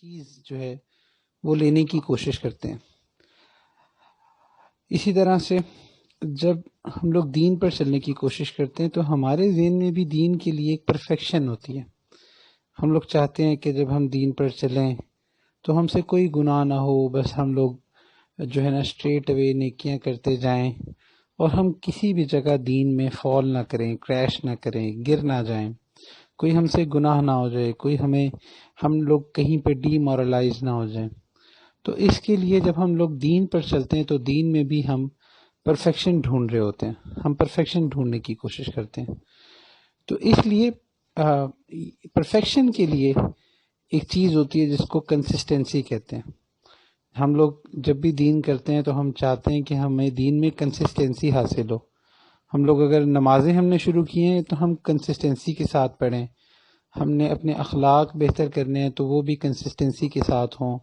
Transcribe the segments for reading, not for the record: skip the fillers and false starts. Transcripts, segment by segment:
چیز جو ہے وہ لینے کی کوشش کرتے ہیں۔ اسی طرح سے جب ہم لوگ دین پر چلنے کی کوشش کرتے ہیں تو ہمارے ذہن میں بھی دین کے لیے ایک پرفیکشن ہوتی ہے۔ ہم لوگ چاہتے ہیں کہ جب ہم دین پر چلیں تو ہم سے کوئی گناہ نہ ہو، بس ہم لوگ جو ہے نا اسٹریٹ اوے نیکیاں کرتے جائیں، اور ہم کسی بھی جگہ دین میں فال نہ کریں، کریش نہ کریں، گر نہ جائیں، کوئی ہم سے گناہ نہ ہو جائے، ہم لوگ کہیں پہ ڈی مورلائز نہ ہو جائیں۔ تو اس کے لیے جب ہم لوگ دین پر چلتے ہیں تو دین میں بھی ہم پرفیکشن ڈھونڈ رہے ہوتے ہیں، ہم پرفیکشن ڈھونڈنے کی کوشش کرتے ہیں۔ تو اس لیے پرفیکشن کے لیے ایک چیز ہوتی ہے جس کو کنسسٹنسی کہتے ہیں۔ ہم لوگ جب بھی دین کرتے ہیں تو ہم چاہتے ہیں کہ ہمیں دین میں کنسسٹنسی حاصل ہو۔ ہم لوگ اگر نمازیں ہم نے شروع کی ہیں تو ہم کنسسٹنسی کے ساتھ پڑھیں، ہم نے اپنے اخلاق بہتر کرنے ہیں تو وہ بھی کنسسٹنسی کے ساتھ ہوں،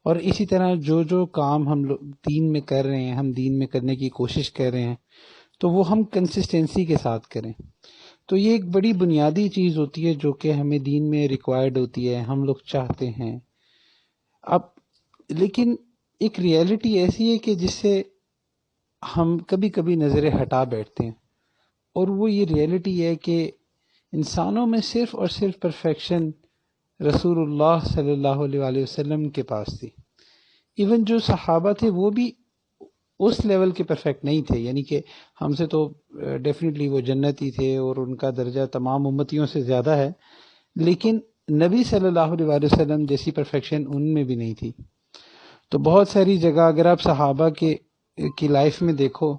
اور اسی طرح جو کام ہم لوگ دین میں کر رہے ہیں، ہم دین میں کرنے کی کوشش کر رہے ہیں تو وہ ہم کنسسٹنسی کے ساتھ کریں۔ تو یہ ایک بڑی بنیادی چیز ہوتی ہے جو کہ ہمیں دین میں ریکوائرڈ ہوتی ہے، ہم لوگ چاہتے ہیں۔ اب لیکن ایک ریئلٹی ایسی ہے کہ جس سے ہم کبھی کبھی نظریں ہٹا بیٹھتے ہیں، اور وہ یہ ریئلٹی ہے کہ انسانوں میں صرف اور صرف پرفیکشن رسول اللہ صلی اللہ علیہ وآلہ وسلم کے پاس تھی۔ ایون جو صحابہ تھے وہ بھی اس لیول کے پرفیکٹ نہیں تھے، یعنی کہ ہم سے تو ڈیفینیٹلی وہ جنتی تھے اور ان کا درجہ تمام امتیوں سے زیادہ ہے، لیکن نبی صلی اللہ علیہ وآلہ وسلم جیسی پرفیکشن ان میں بھی نہیں تھی۔ تو بہت ساری جگہ اگر آپ صحابہ کی لائف میں دیکھو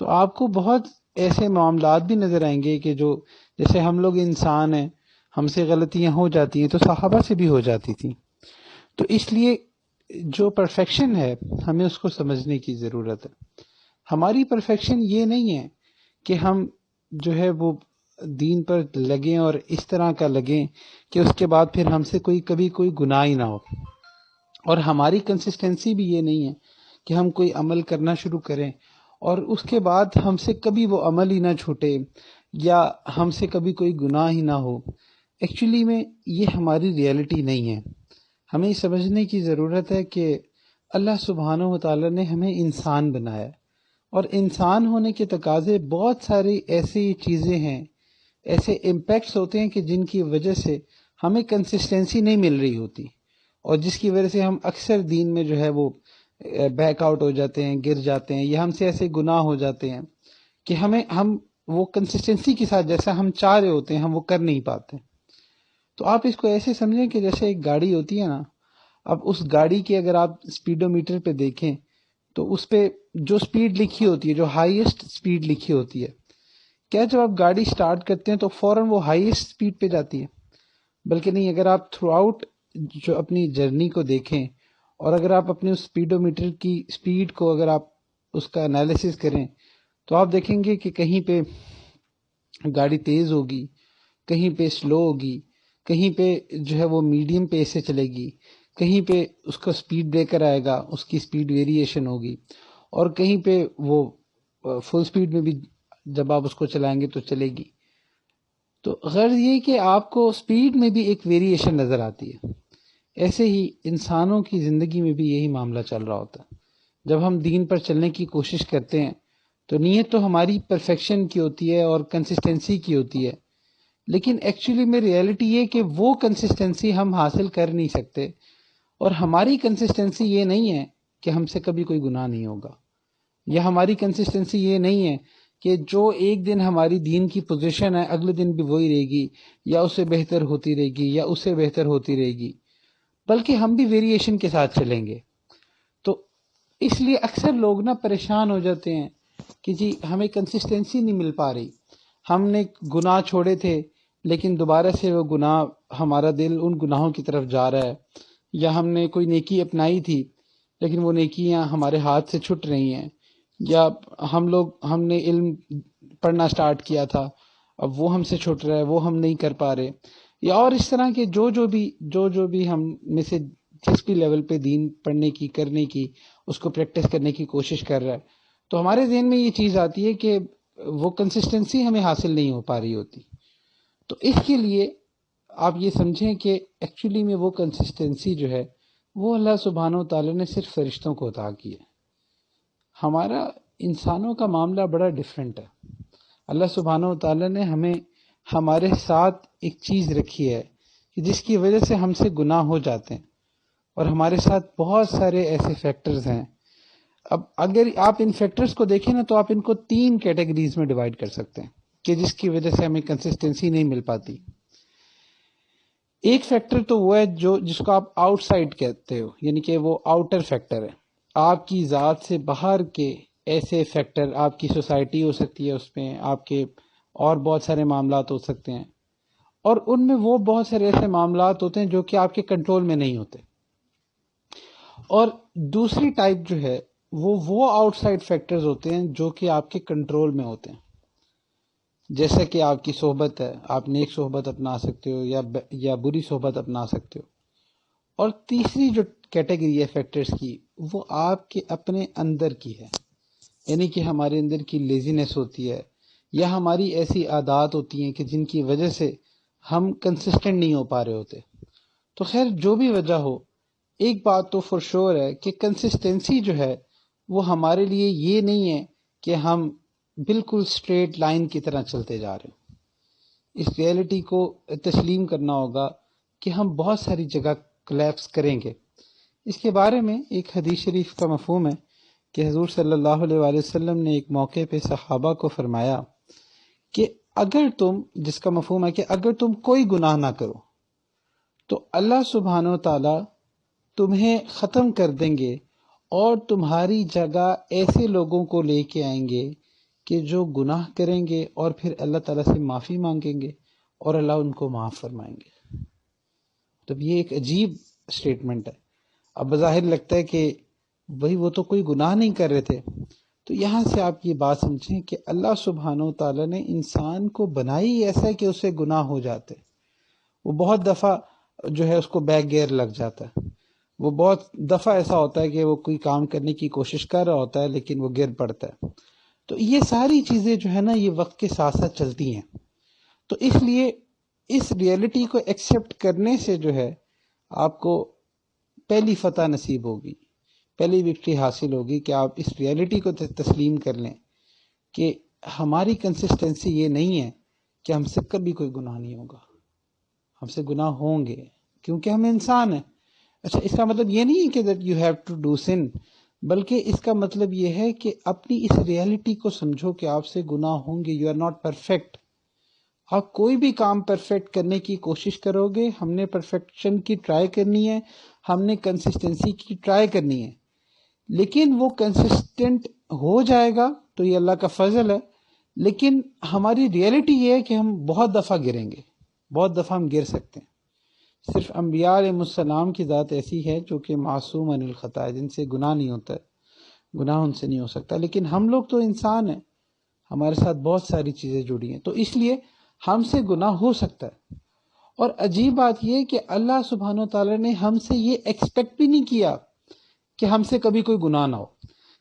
تو آپ کو بہت ایسے معاملات بھی نظر آئیں گے کہ جو جیسے ہم لوگ انسان ہیں، ہم سے غلطیاں ہو جاتی ہیں تو صحابہ سے بھی ہو جاتی تھیں۔ تو اس لیے جو پرفیکشن ہے ہمیں اس کو سمجھنے کی ضرورت ہے۔ ہماری پرفیکشن یہ نہیں ہے کہ ہم جو ہے وہ دین پر لگیں اور اس طرح کا لگیں کہ اس کے بعد پھر ہم سے کبھی کوئی گناہ ہی نہ ہو، اور ہماری کنسسٹنسی بھی یہ نہیں ہے کہ ہم کوئی عمل کرنا شروع کریں اور اس کے بعد ہم سے کبھی وہ عمل ہی نہ چھوٹے یا ہم سے کبھی کوئی گناہ ہی نہ ہو۔ ایکچولی میں یہ ہماری ریئلٹی نہیں ہے۔ ہمیں یہ سمجھنے کی ضرورت ہے کہ اللہ سبحانہ و تعالیٰ نے ہمیں انسان بنایا، اور انسان ہونے کے تقاضے بہت ساری ایسی چیزیں ہیں، ایسے امپیکٹس ہوتے ہیں کہ جن کی وجہ سے ہمیں کنسسٹنسی نہیں مل رہی ہوتی، اور جس کی وجہ سے ہم اکثر دین میں جو ہے وہ بیک آؤٹ ہو جاتے ہیں، گر جاتے ہیں، یا ہم سے ایسے گناہ ہو جاتے ہیں کہ ہم وہ کنسسٹنسی کے ساتھ جیسا ہم چاہ رہے ہوتے ہیں ہم وہ کر نہیں پاتے۔ تو آپ اس کو ایسے سمجھیں کہ جیسے ایک گاڑی ہوتی ہے نا، اب اس گاڑی کے اگر آپ اسپیڈو میٹر پہ دیکھیں تو اس پہ جو سپیڈ لکھی ہوتی ہے، جو ہائیسٹ سپیڈ لکھی ہوتی ہے، کیا جب آپ گاڑی سٹارٹ کرتے ہیں تو فوراً وہ ہائیسٹ سپیڈ پہ جاتی ہے؟ بلکہ نہیں، اگر آپ تھرو آؤٹ جو اپنی جرنی کو دیکھیں اور اگر آپ اپنے اس اسپیڈو میٹر کی سپیڈ کو اگر آپ اس کا انالیسس کریں تو آپ دیکھیں گے کہ کہیں پہ گاڑی تیز ہوگی، کہیں پہ سلو ہوگی، کہیں پہ جو ہے وہ میڈیم پیس سے چلے گی، کہیں پہ اس کا سپیڈ بریکر آئے گا، اس کی سپیڈ ویریشن ہوگی، اور کہیں پہ وہ فل سپیڈ میں بھی جب آپ اس کو چلائیں گے تو چلے گی۔ تو غرض یہ کہ آپ کو سپیڈ میں بھی ایک ویریشن نظر آتی ہے۔ ایسے ہی انسانوں کی زندگی میں بھی یہی معاملہ چل رہا ہوتا ہے۔ جب ہم دین پر چلنے کی کوشش کرتے ہیں تو نیت تو ہماری پرفیکشن کی ہوتی ہے اور کنسسٹنسی کی ہوتی ہے، لیکن ایکچولی میں ریئلٹی یہ کہ وہ کنسسٹنسی ہم حاصل کر نہیں سکتے، اور ہماری کنسسٹنسی یہ نہیں ہے کہ ہم سے کبھی کوئی گناہ نہیں ہوگا، یا ہماری کنسسٹنسی یہ نہیں ہے کہ جو ایک دن ہماری دین کی پوزیشن ہے اگلے دن بھی وہی رہے گی، یا اس سے بہتر ہوتی رہے گی، یا اس سے بہتر ہوتی رہے گی، بلکہ ہم بھی ویریشن کے ساتھ چلیں گے۔ تو اس لیے اکثر لوگ پریشان ہو جاتے ہیں کہ جی ہمیں کنسسٹنسی نہیں مل پا رہی، ہم نے گناہ چھوڑے تھے لیکن دوبارہ سے وہ گناہ، ہمارا دل ان گناہوں کی طرف جا رہا ہے، یا ہم نے کوئی نیکی اپنائی تھی لیکن وہ نیکیاں ہمارے ہاتھ سے چھٹ رہی ہیں، یا ہم نے علم پڑھنا سٹارٹ کیا تھا اب وہ ہم سے چھوٹ رہا ہے، وہ ہم نہیں کر پا رہے، یا اور اس طرح کے جو بھی ہم میں سے جس بھی لیول پہ دین پڑھنے کی، کرنے کی، اس کو پریکٹس کرنے کی کوشش کر رہا ہے، تو ہمارے ذہن میں یہ چیز آتی ہے کہ وہ کنسسٹنسی ہمیں حاصل نہیں ہو پا رہی ہوتی۔ تو اس کے لیے آپ یہ سمجھیں کہ ایکچولی میں وہ کنسسٹنسی جو ہے وہ اللہ سبحانہ و تعالیٰ نے صرف فرشتوں کو عطا کی ہے. ہمارا انسانوں کا معاملہ بڑا ڈیفرنٹ ہے. اللہ سبحانہ و تعالیٰ نے ہمیں ہمارے ساتھ ایک چیز رکھی ہے کہ جس کی وجہ سے ہم سے گناہ ہو جاتے ہیں، اور ہمارے ساتھ بہت سارے ایسے فیکٹرز ہیں. اب اگر آپ ان فیکٹرز کو دیکھیں نا تو آپ ان کو 3 کیٹیگریز میں ڈیوائڈ کر سکتے ہیں کہ جس کی وجہ سے ہمیں کنسسٹنسی نہیں مل پاتی. ایک فیکٹر تو وہ ہے جس کو آپ آؤٹ سائڈ کہتے ہو، یعنی کہ وہ آؤٹر فیکٹر ہے، آپ کی ذات سے باہر کے ایسے فیکٹر. آپ کی سوسائٹی ہو سکتی ہے، اس میں آپ کے اور بہت سارے معاملات ہو سکتے ہیں، اور ان میں وہ بہت سارے ایسے معاملات ہوتے ہیں جو کہ آپ کے کنٹرول میں نہیں ہوتے. اور دوسری ٹائپ جو ہے وہ آؤٹ سائڈ فیکٹرز ہوتے ہیں جو کہ آپ کے کنٹرول میں ہوتے ہیں، جیسا کہ آپ کی صحبت ہے، آپ نیک صحبت اپنا سکتے ہو یا بری صحبت اپنا سکتے ہو. اور تیسری جو کیٹیگری ہے فیکٹرز کی، وہ آپ کے اپنے اندر کی ہے، یعنی کہ ہمارے اندر کی لیزینس ہوتی ہے، یا ہماری ایسی عادات ہوتی ہیں کہ جن کی وجہ سے ہم کنسسٹنٹ نہیں ہو پا رہے ہوتے. تو خیر جو بھی وجہ ہو، ایک بات تو فور شور ہے کہ کنسسٹنسی جو ہے وہ ہمارے لیے یہ نہیں ہے کہ ہم بالکل اسٹریٹ لائن کی طرح چلتے جا رہے ہیں. اس ریئلٹی کو تسلیم کرنا ہوگا کہ ہم بہت ساری جگہ کلیپس کریں گے. اس کے بارے میں ایک حدیث شریف کا مفہوم ہے کہ حضور صلی اللہ علیہ وآلہ وسلم نے ایک موقع پہ صحابہ کو فرمایا کہ اگر تم، جس کا مفہوم ہے کہ اگر تم کوئی گناہ نہ کرو تو اللہ سبحانہ و تعالی تمہیں ختم کر دیں گے، اور تمہاری جگہ ایسے لوگوں کو لے کے آئیں گے کہ جو گناہ کریں گے اور پھر اللہ تعالیٰ سے معافی مانگیں گے اور اللہ ان کو معاف فرمائیں گے. تو یہ ایک عجیب سٹیٹمنٹ ہے. اب بظاہر لگتا ہے کہ بھئی وہ تو کوئی گناہ نہیں کر رہے تھے. تو یہاں سے آپ یہ بات سمجھیں کہ اللہ سبحانہ و تعالیٰ نے انسان کو بنائی ایسا ہے کہ اسے گناہ ہو جاتے. وہ بہت دفعہ جو ہے اس کو بیک گیئر لگ جاتا ہے. وہ بہت دفعہ ایسا ہوتا ہے کہ وہ کوئی کام کرنے کی کوشش کر رہا ہوتا ہے لیکن وہ گر پڑتا ہے. تو یہ ساری چیزیں جو ہے نا یہ وقت کے ساتھ ساتھ چلتی ہیں. تو اس لیے اس ریئلٹی کو ایکسیپٹ کرنے سے جو ہے آپ کو پہلی فتح نصیب ہوگی، پہلی وکٹری حاصل ہوگی کہ آپ اس ریئلٹی کو تسلیم کر لیں کہ ہماری کنسسٹنسی یہ نہیں ہے کہ ہم سے کبھی کوئی گناہ نہیں ہوگا. ہم سے گناہ ہوں گے کیونکہ ہم انسان ہیں. اچھا، اس کا مطلب یہ نہیں ہے کہ that you have to do سن، بلکہ اس کا مطلب یہ ہے کہ اپنی اس ریئلٹی کو سمجھو کہ آپ سے گناہ ہوں گے. You are not perfect. آپ کوئی بھی کام پرفیکٹ کرنے کی کوشش کرو گے، ہم نے پرفیکشن کی ٹرائی کرنی ہے، ہم نے کنسسٹنسی کی ٹرائی کرنی ہے، لیکن وہ کنسسٹنٹ ہو جائے گا تو یہ اللہ کا فضل ہے. لیکن ہماری ریئلٹی یہ ہے کہ ہم بہت دفعہ گریں گے، بہت دفعہ ہم گر سکتے ہیں. صرف انبیاء علیہ السلام کی ذات ایسی ہے جو کہ معصوم عن الخطا ہے، جن سے گناہ نہیں ہوتا ہے، گناہ ان سے نہیں ہو سکتا. لیکن ہم لوگ تو انسان ہیں، ہمارے ساتھ بہت ساری چیزیں جڑی ہیں، تو اس لیے ہم سے گناہ ہو سکتا ہے. اور عجیب بات یہ کہ اللہ سبحانہ و تعالیٰ نے ہم سے یہ ایکسپیکٹ بھی نہیں کیا کہ ہم سے کبھی کوئی گناہ نہ ہو.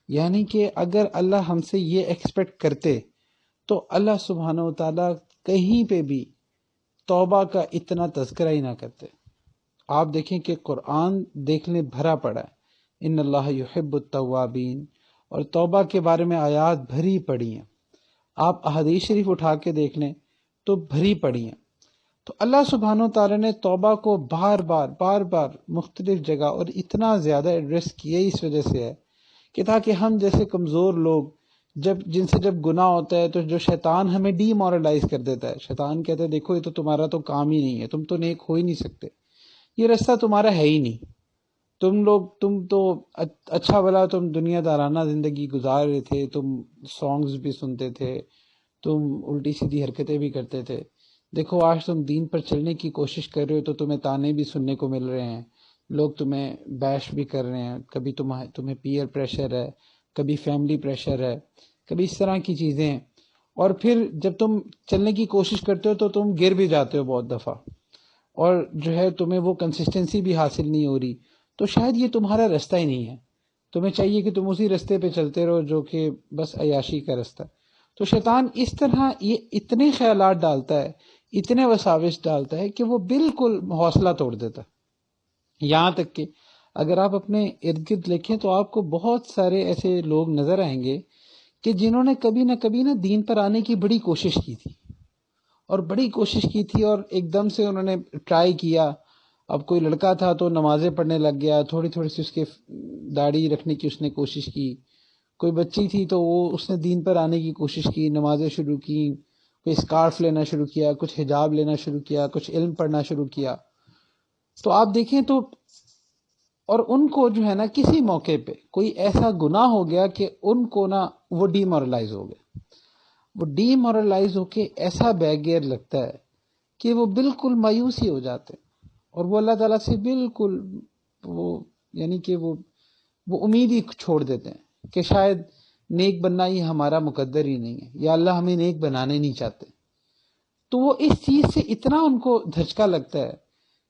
یعنی کہ اگر اللہ ہم سے یہ ایکسپیکٹ کرتے تو اللہ سبحانہ و تعالیٰ کہیں پہ بھی توبہ کا اتنا تذکرہ ہی نہ کرتے. آپ دیکھیں کہ قرآن دیکھ لیں بھرا پڑا ہے، ان اللہ یحب التوابین، اور توبہ کے بارے میں آیات بھری پڑی ہیں. آپ احادیث شریف اٹھا کے دیکھ لیں تو بھری پڑی ہیں. تو اللہ سبحانہ و تعالیٰ نے توبہ کو بار بار مختلف جگہ اور اتنا زیادہ ایڈریس کیا اس وجہ سے ہے کہ تاکہ ہم جیسے کمزور لوگ جن سے جب گناہ ہوتا ہے تو جو شیطان ہمیں ڈی مورلائز کر دیتا ہے، شیطان کہتا ہے دیکھو یہ تو تمہارا تو کام ہی نہیں ہے، تم تو نیک ہو ہی نہیں سکتے، یہ رستہ تمہارا ہے ہی نہیں، تم تو اچھا بھلا تم دنیا دارانہ زندگی گزار رہے تھے، تم سانگز بھی سنتے تھے، تم الٹی سیدھی حرکتیں بھی کرتے تھے، دیکھو آج تم دین پر چلنے کی کوشش کر رہے ہو تو تمہیں تانے بھی سننے کو مل رہے ہیں، لوگ تمہیں بیش بھی کر رہے ہیں، کبھی تمہیں پیئر پریشر ہے، کبھی فیملی پریشر ہے، کبھی اس طرح کی چیزیں ہیں. اور پھر جب تم چلنے کی کوشش کرتے ہو تو تم گر بھی جاتے ہو بہت دفعہ، اور جو ہے تمہیں وہ کنسسٹنسی بھی حاصل نہیں ہو رہی. تو شاید یہ تمہارا رستہ ہی نہیں ہے، تمہیں چاہیے کہ تم اسی رستے پہ چلتے رہو جو کہ بس عیاشی کا رستہ. تو شیطان اس طرح یہ اتنے خیالات ڈالتا ہے، اتنے وساوس ڈالتا ہے کہ وہ بالکل حوصلہ توڑ دیتا ہے. یہاں تک کہ اگر آپ اپنے ارد گرد دیکھیں تو آپ کو بہت سارے ایسے لوگ نظر آئیں گے کہ جنہوں نے کبھی نہ دین پر آنے کی بڑی کوشش کی تھی اور ایک دم سے انہوں نے ٹرائی کیا. اب کوئی لڑکا تھا تو نمازیں پڑھنے لگ گیا، تھوڑی سی اس کے داڑھی رکھنے کی اس نے کوشش کی. کوئی بچی تھی تو اس نے دین پر آنے کی کوشش کی، نمازیں شروع کی، کوئی اسکارف لینا شروع کیا، کچھ حجاب لینا شروع کیا، کچھ علم پڑھنا شروع کیا. تو آپ دیکھیں تو اور ان کو جو ہے نا کسی موقع پہ کوئی ایسا گناہ ہو گیا کہ ان کو نا وہ ڈی مورلائز ہو گئے. وہ ڈی مورلائز ہو کے ایسا بیک گیئر لگتا ہے کہ وہ بالکل مایوس ہی ہو جاتے ہیں، اور وہ اللہ تعالیٰ سے بالکل وہ یعنی کہ وہ امید ہی چھوڑ دیتے ہیں کہ شاید نیک بننا ہی ہمارا مقدر ہی نہیں ہے، یا اللہ ہمیں نیک بنانے نہیں چاہتے. تو وہ اس چیز سے اتنا ان کو دھچکا لگتا ہے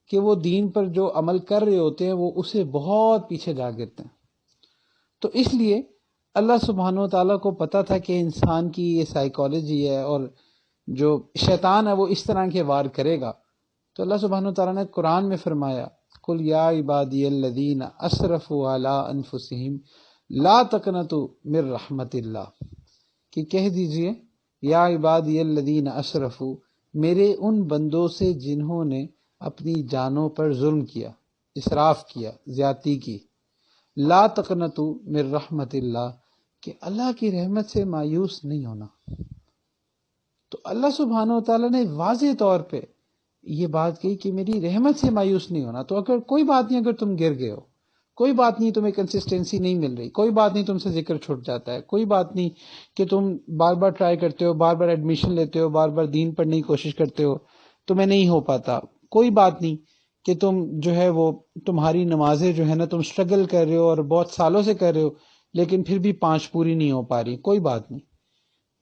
کہ وہ دین پر جو عمل کر رہے ہوتے ہیں وہ اسے بہت پیچھے جا گرتے ہیں. تو اس لیے اللہ سبحانہ و تعالیٰ کو پتہ تھا کہ انسان کی یہ سائیکالوجی ہے اور جو شیطان ہے وہ اس طرح کے وار کرے گا. تو اللہ سبحانہ و تعالیٰ نے قرآن میں فرمایا قل یا عبادی الذین اسرفوا علی انفسہم لا تقنطوا من رحمت اللہ، کہ کہہ دیجئے یا عبادی الذین اسرفوا، میرے ان بندوں سے جنہوں نے اپنی جانوں پر ظلم کیا، اسراف کیا، زیادتی کی، لا تقنطوا من رحمت اللہ، کہ اللہ کی رحمت سے مایوس نہیں ہونا. تو اللہ سبحانہ و تعالیٰ نے واضح طور پہ یہ بات کہی کہ میری رحمت سے مایوس نہیں ہونا. تو اگر کوئی بات نہیں، اگر تم گر گئے ہو، کوئی بات نہیں تمہیں کنسسٹنسی نہیں مل رہی، کوئی بات نہیں تم سے ذکر چھوٹ جاتا ہے، کوئی بات نہیں کہ تم بار بار ٹرائی کرتے ہو، بار بار ایڈمیشن لیتے ہو، بار بار دین پڑھنے کی کوشش کرتے ہو، تمہیں نہیں ہو پاتا، کوئی بات نہیں کہ تم جو ہے وہ تمہاری نمازیں جو ہے نا تم سٹرگل کر رہے ہو اور بہت سالوں سے کر رہے ہو لیکن پھر بھی 5 پوری نہیں ہو پا رہی، کوئی بات نہیں.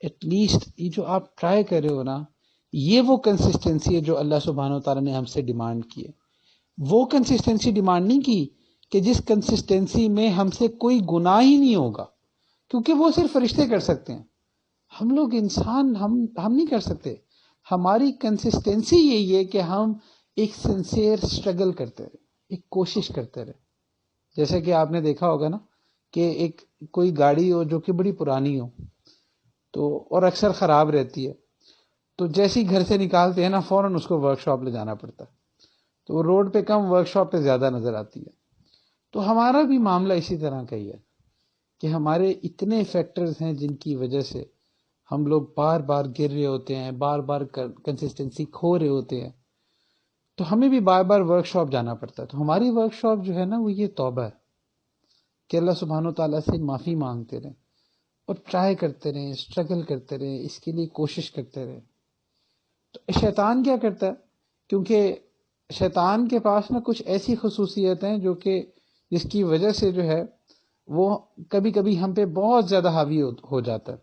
ایٹ لیسٹ یہ جو آپ ٹرائی کر رہے ہو نا، یہ وہ کنسسٹنسی ہے جو اللہ سبحانہ و تعالیٰ نے ہم سے ڈیمانڈ کی ہے. وہ کنسسٹنسی ڈیمانڈ نہیں کی کہ جس کنسسٹنسی میں ہم سے کوئی گناہ ہی نہیں ہوگا، کیونکہ وہ صرف فرشتے کر سکتے ہیں. ہم لوگ انسان ہم نہیں کر سکتے. ہماری کنسسٹنسی یہی ہے کہ ہم ایک سنسیئر سٹرگل کرتے رہے، ایک کوشش کرتے رہے. جیسے کہ آپ نے دیکھا ہوگا نا کہ ایک کوئی گاڑی ہو جو کہ بڑی پرانی ہو تو اور اکثر خراب رہتی ہے، تو جیسے ہی گھر سے نکالتے ہیں نا فوراً اس کو ورک شاپ لے جانا پڑتا ہے، تو وہ روڈ پہ کم ورک شاپ پہ زیادہ نظر آتی ہے. تو ہمارا بھی معاملہ اسی طرح کا ہی ہے کہ ہمارے اتنے فیکٹرز ہیں جن کی وجہ سے ہم لوگ بار بار گر رہے ہوتے ہیں، بار بار کنسسٹنسی کھو رہے ہوتے ہیں. تو ہمیں بھی بار بار ورک شاپ جانا پڑتا ہے. تو ہماری ورک شاپ جو ہے نا وہ یہ توبہ ہے کہ اللہ سبحانہ و تعالیٰ سے معافی مانگتے رہیں اور ٹرائی کرتے رہیں، اسٹرگل کرتے رہیں، اس کے لیے کوشش کرتے رہیں. تو شیطان کیا کرتا ہے؟ کیونکہ شیطان کے پاس نا کچھ ایسی خصوصیت ہیں جو کہ جس کی وجہ سے جو ہے وہ کبھی کبھی ہم پہ بہت زیادہ حاوی ہو جاتا ہے.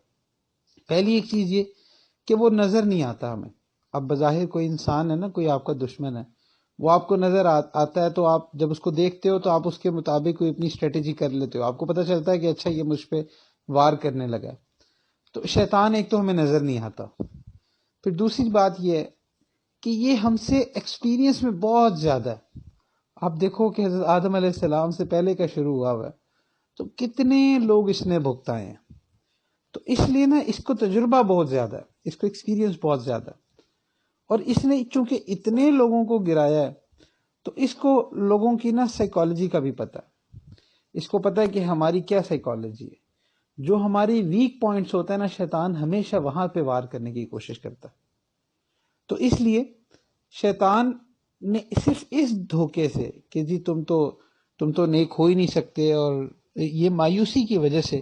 پہلی ایک چیز یہ کہ وہ نظر نہیں آتا ہمیں. اب بظاہر کوئی انسان ہے نا، کوئی آپ کا دشمن ہے، وہ آپ کو نظر آتا ہے، تو آپ جب اس کو دیکھتے ہو تو آپ اس کے مطابق کوئی اپنی اسٹریٹجی کر لیتے ہو. آپ کو پتہ چلتا ہے کہ اچھا یہ مجھ پہ وار کرنے لگا ہے. تو شیطان ایک تو ہمیں نظر نہیں آتا. پھر دوسری بات یہ ہے کہ یہ ہم سے ایکسپیرینس میں بہت زیادہ ہے. آپ دیکھو کہ حضرت آدم علیہ السلام سے پہلے کا شروع ہوا ہے تو کتنے لوگ اس نے بھگتائے ہیں. تو اس لیے نا اس کو تجربہ بہت زیادہ ہے، اس کو ایکسپیرینس بہت زیادہ ہے. اور اس نے چونکہ اتنے لوگوں کو گرایا ہے تو اس کو لوگوں کی نا سائیکالوجی کا بھی پتہ ہے. اس کو پتہ ہے کہ ہماری کیا سائیکالوجی ہے. جو ہماری ویک پوائنٹس ہوتا ہے نا، شیطان ہمیشہ وہاں پہ وار کرنے کی کوشش کرتا ہے. تو اس لیے شیطان نے صرف اس دھوکے سے کہ جی تم تو نیک ہو ہی نہیں سکتے، اور یہ مایوسی کی وجہ سے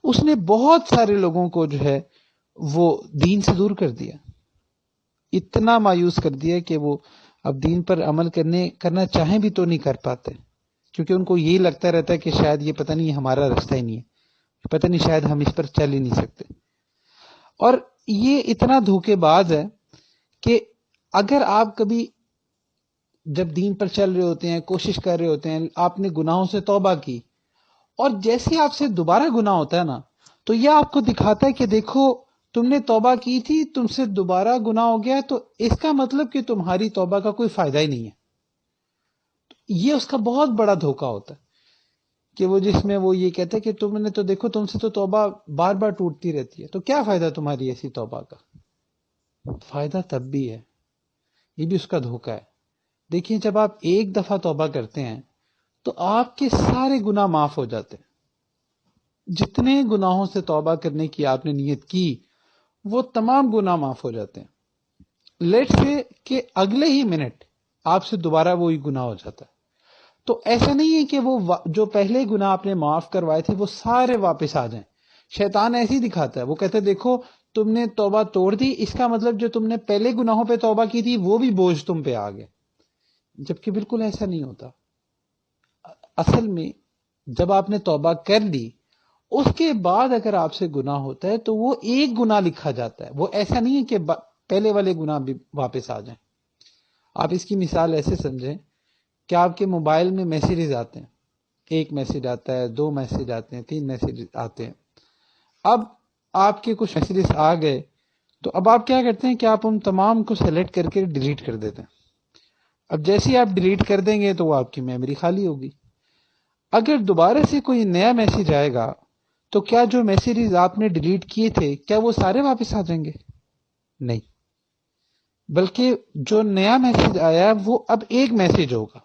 اس نے بہت سارے لوگوں کو جو ہے وہ دین سے دور کر دیا. اتنا مایوس کر دیا کہ وہ اب دین پر عمل کرنا چاہیں بھی تو نہیں کر پاتے، کیونکہ ان کو یہی لگتا رہتا ہے کہ شاید یہ پتہ نہیں ہمارا رستہ ہی نہیں ہے، پتہ نہیں شاید ہم اس پر چل ہی نہیں سکتے. اور یہ اتنا دھوکے باز ہے کہ اگر آپ کبھی جب دین پر چل رہے ہوتے ہیں، کوشش کر رہے ہوتے ہیں، آپ نے گناہوں سے توبہ کی، اور جیسے آپ سے دوبارہ گناہ ہوتا ہے نا، تو یہ آپ کو دکھاتا ہے کہ دیکھو تم نے توبہ کی تھی، تم سے دوبارہ گناہ ہو گیا، تو اس کا مطلب کہ تمہاری توبہ کا کوئی فائدہ ہی نہیں ہے. یہ اس کا بہت بڑا دھوکہ ہوتا ہے کہ وہ جس میں وہ یہ کہتے کہ تم نے تو دیکھو تم سے تو توبہ بار بار ٹوٹتی رہتی ہے، تو کیا فائدہ تمہاری ایسی توبہ کا؟ فائدہ تب بھی ہے، یہ بھی اس کا دھوکہ ہے. دیکھیں جب آپ ایک دفعہ توبہ کرتے ہیں تو آپ کے سارے گناہ معاف ہو جاتے ہیں. جتنے گناہوں سے توبہ کرنے کی آپ نے نیت کی وہ تمام گناہ معاف ہو جاتے ہیں. لیٹ سے کہ اگلے ہی منٹ آپ سے دوبارہ وہی گناہ ہو جاتا ہے. تو ایسا نہیں ہے کہ وہ جو پہلے گناہ آپ نے معاف کروائے تھے وہ سارے واپس آ جائیں. شیطان ایسے ہی دکھاتا ہے، وہ کہتے ہیں دیکھو تم نے توبہ توڑ دی، اس کا مطلب جو تم نے پہلے گناہوں پہ توبہ کی تھی وہ بھی بوجھ تم پہ آ گئے. جبکہ بالکل ایسا نہیں ہوتا. اصل میں جب آپ نے توبہ کر لی اس کے بعد اگر آپ سے گناہ ہوتا ہے تو وہ ایک گناہ لکھا جاتا ہے، وہ ایسا نہیں ہے کہ پہلے والے گناہ بھی واپس آ جائیں. آپ اس کی مثال ایسے سمجھیں کہ آپ کے موبائل میں میسیجز آتے ہیں، ایک میسیج آتا ہے، 2 میسیج آتے ہیں، 3 میسیج آتے ہیں. اب آپ کے کچھ میسیجز آ گئے تو اب آپ کیا کرتے ہیں کہ آپ ان تمام کو سیلیکٹ کر کے ڈیلیٹ کر دیتے ہیں. اب جیسے ہی آپ ڈیلیٹ کر دیں گے تو وہ آپ کی میموری خالی ہوگی. اگر دوبارہ سے کوئی نیا میسیج آئے گا تو کیا جو میسیجز آپ نے ڈیلیٹ کیے تھے کیا وہ سارے واپس آ جائیں گے؟ نہیں، بلکہ جو نیا میسیج آیا وہ اب ایک میسیج ہوگا.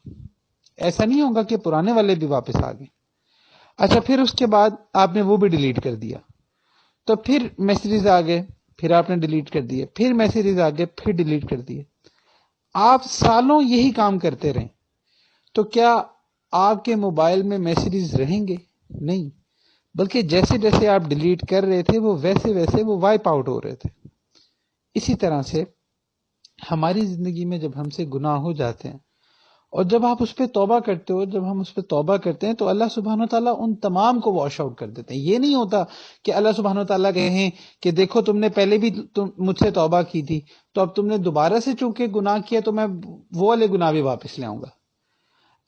ایسا نہیں ہوگا کہ پرانے والے بھی واپس آ گئے. اچھا پھر اس کے بعد آپ نے وہ بھی ڈیلیٹ کر دیا تو پھر میسیجز آ گئے، پھر آپ نے ڈیلیٹ کر دیے، پھر میسیجز آ گئے، پھر ڈیلیٹ کر دیے. آپ سالوں یہی کام کرتے رہیں تو کیا آپ کے موبائل میں میسیجز رہیں گے؟ نہیں، بلکہ جیسے جیسے آپ ڈیلیٹ کر رہے تھے وہ ویسے ویسے وہ وائپ آؤٹ ہو رہے تھے. اسی طرح سے ہماری زندگی میں جب ہم سے گناہ ہو جاتے ہیں اور جب آپ اس پہ توبہ کرتے ہو، جب ہم اس پہ توبہ کرتے ہیں تو اللہ سبحانہ وتعالیٰ ان تمام کو واش آؤٹ کر دیتے ہیں. یہ نہیں ہوتا کہ اللہ سبحانہ وتعالیٰ کہیں کہ دیکھو تم نے پہلے بھی مجھ سے توبہ کی تھی تو اب تم نے دوبارہ سے چونکہ گناہ کیا تو میں وہ والے گناہ بھی واپس لے آؤں گا.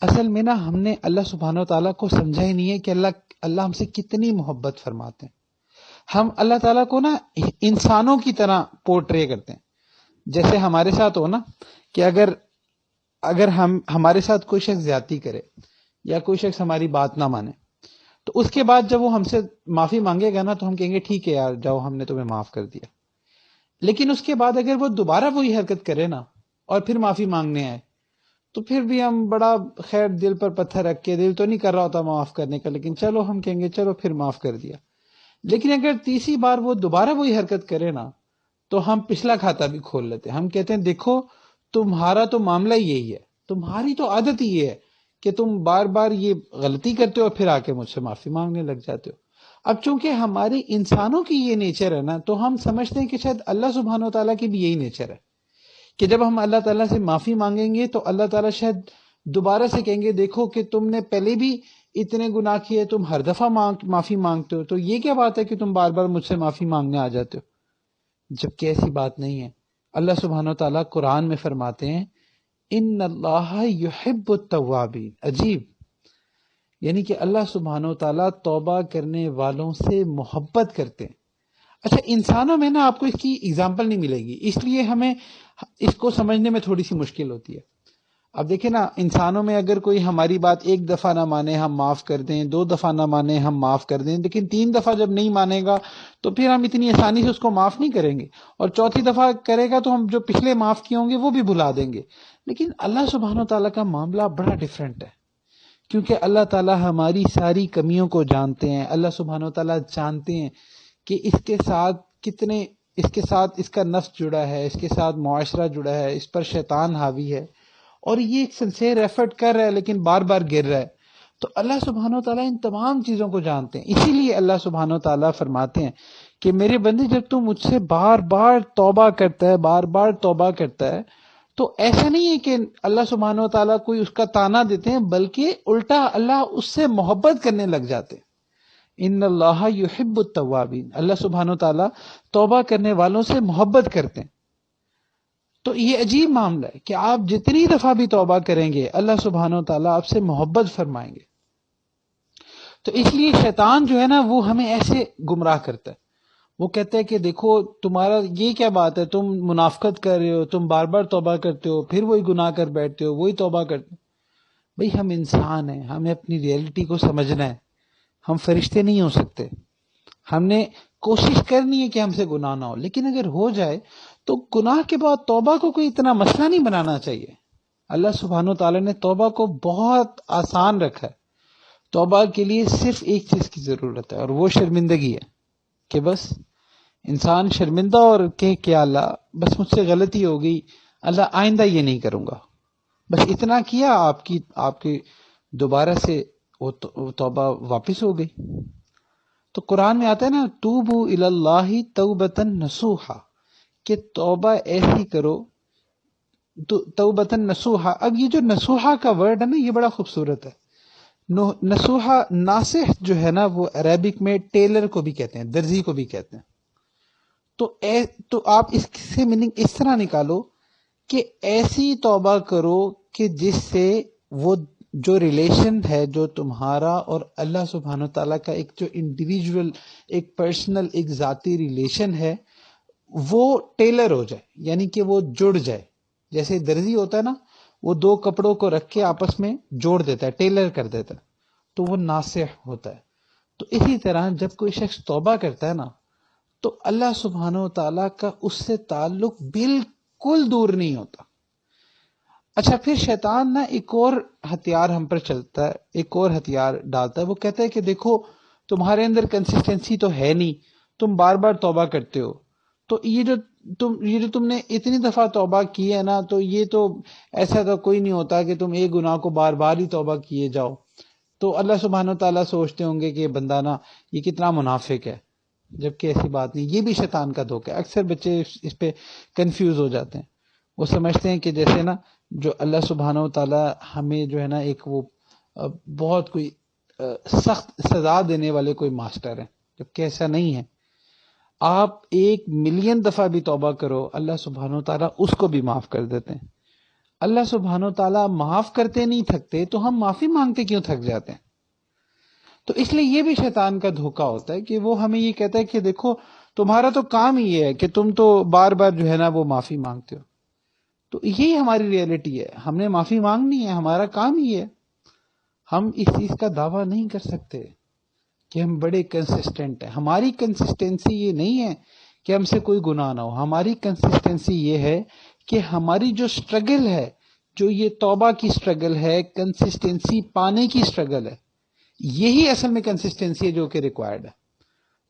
اصل میں نا ہم نے اللہ سبحانہ وتعالیٰ کو سمجھا ہی نہیں ہے کہ اللہ ہم سے کتنی محبت فرماتے ہیں. ہم اللہ تعالیٰ کو نا انسانوں کی طرح پورٹرے کرتے ہیں. جیسے ہمارے ساتھ ہو نا کہ اگر ہمارے ساتھ کوئی شخص زیادتی کرے یا کوئی شخص ہماری بات نہ مانے تو اس کے بعد جب وہ ہم سے معافی مانگے گا نا تو ہم کہیں گے ٹھیک ہے یار جاؤ ہم نے تمہیں معاف کر دیا. لیکن اس کے بعد اگر وہ دوبارہ وہی حرکت کرے نا اور پھر معافی مانگنے آئے تو پھر بھی ہم بڑا خیر دل پر پتھر رکھ کے، دل تو نہیں کر رہا ہوتا معاف کرنے کا لیکن چلو ہم کہیں گے چلو پھر معاف کر دیا. لیکن اگر تیسری بار وہ دوبارہ وہی حرکت کرے نا تو ہم پچھلا کھاتا بھی کھول لیتے ہیں. ہم کہتے ہیں دیکھو تمہارا تو معاملہ یہی ہے، تمہاری تو عادت ہی یہ ہے کہ تم بار بار یہ غلطی کرتے ہو اور پھر آ کے مجھ سے معافی مانگنے لگ جاتے ہو. اب چونکہ ہمارے انسانوں کی یہ نیچر ہے نا تو ہم سمجھتے ہیں کہ شاید اللہ سبحانہ وتعالیٰ کی بھی یہی نیچر ہے کہ جب ہم اللہ تعالیٰ سے معافی مانگیں گے تو اللہ تعالیٰ شاید دوبارہ سے کہیں گے دیکھو کہ تم نے پہلے بھی اتنے گناہ کیے، تم ہر دفعہ معافی مانگتے ہو، تو یہ کیا بات ہے کہ تم بار بار مجھ سے معافی مانگنے آ جاتے ہو. جبکہ ایسی بات نہیں ہے. اللہ سبحانہ وتعالیٰ قرآن میں فرماتے ہیں ان اللہ یحب التوابین. عجیب، یعنی کہ اللہ سبحانہ وتعالیٰ توبہ کرنے والوں سے محبت کرتے ہیں. اچھا انسانوں میں نا آپ کو اس کی اگزامپل نہیں ملے گی، اس لیے ہمیں اس کو سمجھنے میں تھوڑی سی مشکل ہوتی ہے. اب دیکھیں نا انسانوں میں اگر کوئی ہماری بات ایک دفعہ نہ مانے ہم معاف کر دیں، 2 دفعہ نہ مانے ہم معاف کر دیں، لیکن 3 دفعہ جب نہیں مانے گا تو پھر ہم اتنی آسانی سے اس کو معاف نہیں کریں گے، اور 4تھی دفعہ کرے گا تو ہم جو پچھلے معاف کیے ہوں گے وہ بھی بھلا دیں گے. لیکن اللہ سبحانہ تعالیٰ کا معاملہ بڑا ڈیفرنٹ ہے، کیونکہ اللہ تعالیٰ ہماری ساری کمیوں کو جانتے ہیں. اللہ سبحانہ تعالیٰ جانتے ہیں کہ اس کے ساتھ اس کا نفس جڑا ہے، اس کے ساتھ معاشرہ جڑا ہے، اس پر شیطان حاوی ہے اور یہ ایک سنسیئر ایفرٹ کر رہا ہے لیکن بار بار گر رہا ہے. تو اللہ سبحانہ وتعالیٰ ان تمام چیزوں کو جانتے ہیں. اسی لیے اللہ سبحانہ وتعالیٰ فرماتے ہیں کہ میرے بندے جب تو مجھ سے بار بار توبہ کرتا ہے تو ایسا نہیں ہے کہ اللہ سبحانہ وتعالیٰ کوئی اس کا تانا دیتے ہیں، بلکہ الٹا اللہ اس سے محبت کرنے لگ جاتے ہیں. ان اللہ یحب التوابین. اللہ سبحانہ وتعالیٰ توبہ کرنے والوں سے محبت کرتے ہیں. تو یہ عجیب معاملہ ہے کہ آپ جتنی دفعہ بھی توبہ کریں گے اللہ سبحانہ وتعالیٰ آپ سے محبت فرمائیں گے. تو اس لیے شیطان جو ہے نا وہ ہمیں ایسے گمراہ کرتا ہے، وہ کہتے ہیں کہ دیکھو تمہارا یہ کیا بات ہے، تم منافقت کر رہے ہو، تم بار بار توبہ کرتے ہو، پھر وہی گناہ کر بیٹھتے ہو، وہی توبہ کرتے ہو۔ بھئی ہم انسان ہیں، ہمیں اپنی ریئلٹی کو سمجھنا ہے، ہم فرشتے نہیں ہو سکتے۔ ہم نے کوشش کرنی ہے کہ ہم سے گناہ نہ ہو، لیکن اگر ہو جائے تو گناہ کے بعد توبہ کو کوئی اتنا مسئلہ نہیں بنانا چاہیے۔ اللہ سبحانہ و تعالیٰ نے توبہ کو بہت آسان رکھا ہے۔ توبہ کے لیے صرف ایک چیز کی ضرورت ہے، اور وہ شرمندگی ہے، کہ بس انسان شرمندہ اور کہ اللہ بس مجھ سے غلطی ہو گئی، اللہ آئندہ یہ نہیں کروں گا، بس اتنا کیا، آپ کی دوبارہ سے وہ توبہ واپس ہو گئی۔ تو قرآن میں آتا ہے نا، توبو الی اللہ توبۃ نصوحا، کہ توبہ ایسی کرو توبۃ نصوحا۔ اب یہ جو نصوحا کا ورڈ ہے نا، یہ بڑا خوبصورت ہے۔ نصوحا، ناصح جو ہے نا، وہ عربک میں ٹیلر کو بھی کہتے ہیں، درزی کو بھی کہتے ہیں۔ تو آپ اس سے میننگ اس طرح نکالو کہ ایسی توبہ کرو کہ جس سے وہ جو ریلیشن ہے جو تمہارا اور اللہ سبحانہ تعالیٰ کا ایک جو انڈیویجول، ایک پرسنل، ایک ذاتی ریلیشن ہے، وہ ٹیلر ہو جائے، یعنی کہ وہ جڑ جائے۔ جیسے درزی ہوتا ہے نا، وہ دو کپڑوں کو رکھ کے آپس میں جوڑ دیتا ہے، ٹیلر کر دیتا ہے، تو وہ ناصح ہوتا ہے۔ تو اسی طرح جب کوئی شخص توبہ کرتا ہے نا، تو اللہ سبحانہ و تعالیٰ کا اس سے تعلق بالکل دور نہیں ہوتا۔ اچھا، پھر شیطان نا ایک اور ہتھیار ہم پر چلتا ہے، ایک اور ہتھیار ڈالتا ہے۔ وہ کہتا ہے کہ دیکھو تمہارے اندر کنسسٹنسی تو ہے نہیں، تم بار بار توبہ کرتے ہو، تو یہ جو تم نے اتنی دفعہ توبہ کی ہے نا، تو یہ تو ایسا تو کوئی نہیں ہوتا کہ تم ایک گناہ کو بار بار ہی توبہ کیے جاؤ۔ تو اللہ سبحانہ تعالیٰ سوچتے ہوں گے کہ یہ بندہ نا یہ کتنا منافق ہے، جبکہ ایسی بات نہیں۔ یہ بھی شیطان کا دھوکہ ہے۔ اکثر بچے اس پہ کنفیوز ہو جاتے ہیں، وہ سمجھتے ہیں کہ جیسے نا جو اللہ سبحانہ و تعالیٰ ہمیں جو ہے نا ایک وہ بہت کوئی سخت سزا دینے والے کوئی ماسٹر ہیں، جبکہ ایسا نہیں ہے۔ آپ 1,000,000 دفعہ بھی توبہ کرو، اللہ سبحانہ و تعالیٰ اس کو بھی معاف کر دیتے ہیں۔ اللہ سبحانہ و تعالیٰ معاف کرتے نہیں تھکتے، تو ہم معافی مانگتے کیوں تھک جاتے ہیں؟ تو اس لیے یہ بھی شیطان کا دھوکہ ہوتا ہے کہ وہ ہمیں یہ کہتا ہے کہ دیکھو تمہارا تو کام ہی یہ ہے کہ تم تو بار بار جو ہے نا وہ معافی مانگتے ہو۔ تو یہی ہماری ریئلٹی ہے، ہم نے معافی مانگنی ہے، ہمارا کام ہی ہے۔ ہم اس چیز کا دعویٰ نہیں کر سکتے کہ ہم بڑے کنسسٹنٹ ہیں۔ ہماری کنسسٹنسی یہ نہیں ہے کہ ہم سے کوئی گناہ نہ ہو، ہماری کنسسٹنسی یہ ہے کہ ہماری جو سٹرگل ہے، جو یہ توبہ کی سٹرگل ہے، کنسسٹنسی پانے کی سٹرگل ہے، یہی اصل میں کنسسٹنسی ہے جو کہ ریکوائرڈ ہے۔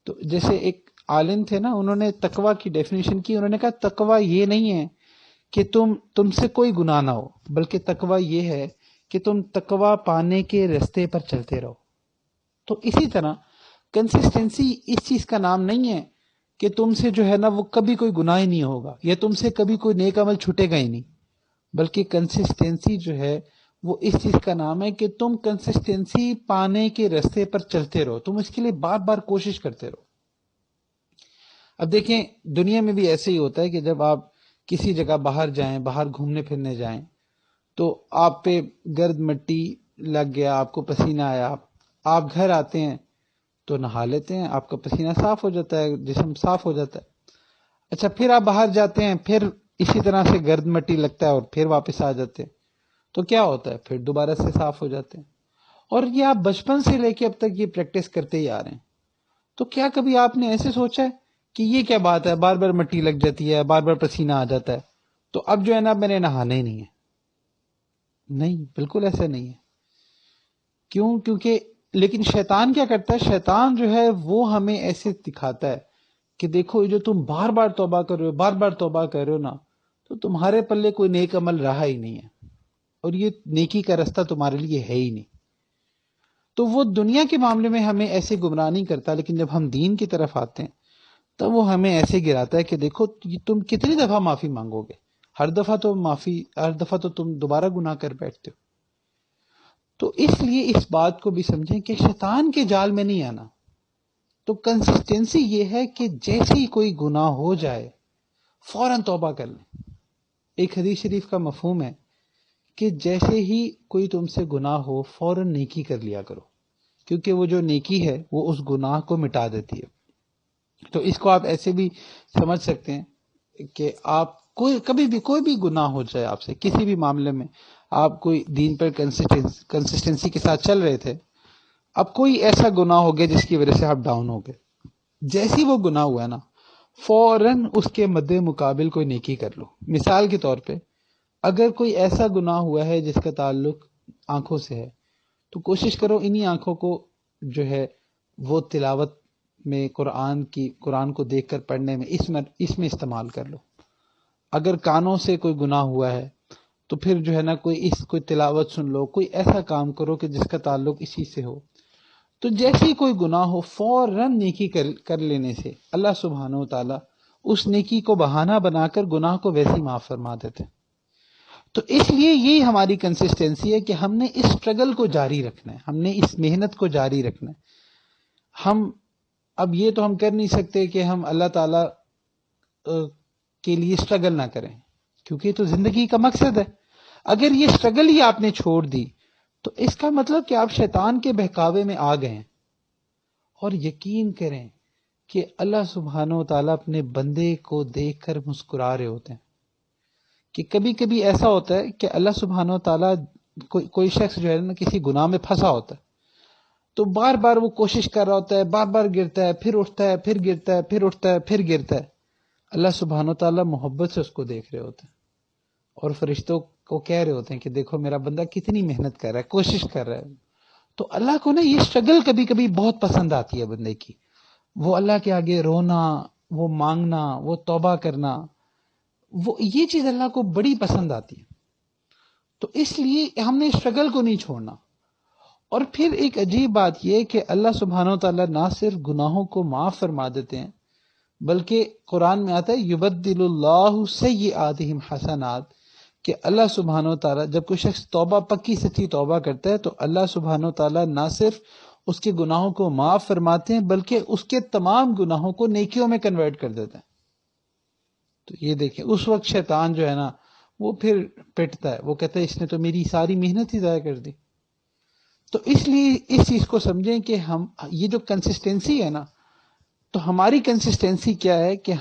تو جیسے ایک عالم تھے نا، انہوں نے تقوی کی ڈیفینیشن کی، انہوں نے کہا تقوی یہ نہیں ہے کہ تم سے کوئی گناہ نہ ہو، بلکہ تقوی یہ ہے کہ تم تقوی پانے کے رستے پر چلتے رہو۔ تو اسی طرح کنسسٹنسی اس چیز کا نام نہیں ہے کہ تم سے جو ہے نا وہ کبھی کوئی گناہ ہی نہیں ہوگا، یا تم سے کبھی کوئی نیک عمل چھوٹے گا ہی نہیں، بلکہ کنسسٹنسی جو ہے وہ اس چیز کا نام ہے کہ تم کنسسٹنسی پانے کے رستے پر چلتے رہو، تم اس کے لیے بار بار کوشش کرتے رہو۔ اب دیکھیں دنیا میں بھی ایسے ہی ہوتا ہے کہ جب آپ کسی جگہ باہر جائیں، باہر گھومنے پھرنے جائیں، تو آپ پہ گرد مٹی لگ گیا، آپ کو پسینہ آیا، آپ گھر آتے ہیں تو نہا لیتے ہیں، آپ کا پسینہ صاف ہو جاتا ہے، جسم صاف ہو جاتا ہے۔ اچھا، پھر آپ باہر جاتے ہیں، پھر اسی طرح سے گرد مٹی لگتا ہے اور پھر واپس آ جاتے ہیں، تو کیا ہوتا ہے؟ پھر دوبارہ سے صاف ہو جاتے ہیں۔ اور یہ آپ بچپن سے لے کے اب تک یہ پریکٹس کرتے ہی آ رہے ہیں۔ تو کیا کبھی آپ نے ایسے سوچا ہے کہ یہ کیا بات ہے، بار بار مٹی لگ جاتی ہے، بار بار پسینہ آ جاتا ہے، تو اب جو ہے نا میں نے نہانا ہی نہیں ہے؟ نہیں، بالکل ایسا نہیں ہے۔ کیوں؟ کیونکہ لیکن شیطان کیا کرتا ہے؟ شیطان جو ہے وہ ہمیں ایسے دکھاتا ہے کہ دیکھو جو تم بار بار توبہ کر رہے ہو، بار بار توبہ کر رہے ہو نا، تو تمہارے پلے کوئی نیک عمل رہا ہی نہیں ہے، اور یہ نیکی کا رستہ تمہارے لیے ہے ہی نہیں۔ تو وہ دنیا کے معاملے میں ہمیں ایسے گمراہ نہیں کرتا، لیکن جب ہم دین کی طرف آتے ہیں تب وہ ہمیں ایسے گراتا ہے کہ دیکھو تم کتنی دفعہ معافی مانگو گے، ہر دفعہ تو تم دوبارہ گناہ کر بیٹھتے ہو۔ تو اس لیے اس بات کو بھی سمجھیں کہ شیطان کے جال میں نہیں آنا۔ تو کنسسٹنسی یہ ہے کہ جیسے ہی کوئی گناہ ہو جائے فوراً توبہ کر لیں۔ ایک حدیث شریف کا مفہوم ہے کہ جیسے ہی کوئی تم سے گناہ ہو فوراً نیکی کر لیا کرو، کیونکہ وہ جو نیکی ہے وہ اس گناہ کو مٹا دیتی ہے۔ تو اس کو آپ ایسے بھی سمجھ سکتے ہیں کہ آپ کبھی بھی کوئی بھی گناہ ہو جائے آپ سے کسی بھی معاملے میں، آپ کوئی دین پر کنسسٹنسی کے ساتھ چل رہے تھے، اب کوئی ایسا گناہ ہو گیا جس کی وجہ سے آپ ڈاؤن ہو گئے، جیسی وہ گناہ ہوا ہے نا، فوراً اس کے مد مقابل کوئی نیکی کر لو۔ مثال کے طور پہ اگر کوئی ایسا گناہ ہوا ہے جس کا تعلق آنکھوں سے ہے، تو کوشش کرو انہی آنکھوں کو جو ہے وہ تلاوت میں قرآن کو دیکھ کر پڑھنے میں اس میں استعمال کر لو۔ اگر کانوں سے کوئی گناہ ہوا ہے تو پھر جو ہے نا کوئی تلاوت سن لو، کوئی ایسا کام کرو کہ جس کا تعلق اسی سے ہو۔ تو جیسے ہی کوئی گناہ ہو فوراً نیکی کر لینے سے اللہ سبحانہ و تعالیٰ اس نیکی کو بہانہ بنا کر گناہ کو ویسے ہی معاف فرما دیتے۔ تو اس لیے یہ ہماری کنسسٹنسی ہے کہ ہم نے اس سٹرگل کو جاری رکھنا ہے، ہم نے اس محنت کو جاری رکھنا ہے۔ ہم اب یہ تو ہم کر نہیں سکتے کہ ہم اللہ تعالیٰ کے لیے سٹرگل نہ کریں، کیونکہ یہ تو زندگی کا مقصد ہے۔ اگر یہ سٹرگل ہی آپ نے چھوڑ دی تو اس کا مطلب کہ آپ شیطان کے بہکاوے میں آ گئے ہیں۔ اور یقین کریں کہ اللہ سبحانہ و تعالیٰ اپنے بندے کو دیکھ کر مسکرا رہے ہوتے ہیں، کہ کبھی کبھی ایسا ہوتا ہے کہ اللہ سبحانہ و تعالیٰ کوئی شخص جو ہے نا کسی گناہ میں پھنسا ہوتا ہے، تو بار بار وہ کوشش کر رہا ہوتا ہے، بار بار گرتا ہے، پھر اٹھتا ہے، پھر گرتا ہے، پھر اٹھتا ہے، پھر گرتا ہے۔ اللہ سبحانہ و تعالیٰ محبت سے اس کو دیکھ رہے ہوتے ہیں اور فرشتوں کو کہہ رہے ہوتے ہیں کہ دیکھو میرا بندہ کتنی محنت کر رہا ہے، کوشش کر رہا ہے۔ تو اللہ کو نا یہ سٹرگل کبھی کبھی بہت پسند آتی ہے بندے کی، وہ اللہ کے آگے رونا، وہ مانگنا، وہ توبہ کرنا، وہ یہ چیز اللہ کو بڑی پسند آتی ہے۔ تو اس لیے ہم نے سٹرگل کو نہیں چھوڑنا۔ اور پھر ایک عجیب بات یہ کہ اللہ سبحانہ و تعالیٰ نہ صرف گناہوں کو معاف فرما دیتے ہیں، بلکہ قرآن میں آتا ہے یبدل اللہ سیئاتہم حسنات، کہ اللہ سبحانہ و تعالیٰ جب کوئی شخص توبہ پکی سچی توبہ کرتا ہے تو اللہ سبحانہ و تعالیٰ نہ صرف اس کے گناہوں کو معاف فرماتے ہیں بلکہ اس کے تمام گناہوں کو نیکیوں میں کنورٹ کر دیتے ہیں۔ تو یہ دیکھیں اس وقت شیطان جو ہے نا وہ پھر پٹتا ہے، وہ کہتا ہے اس نے تو میری ساری محنت ہی ضائع کر دی۔ تو اس لیے اس چیز کو سمجھیں کہ ہم یہ جو کنسسٹنسی ہے نا، تو ہماری کنسسٹنسی کیا ہے کہ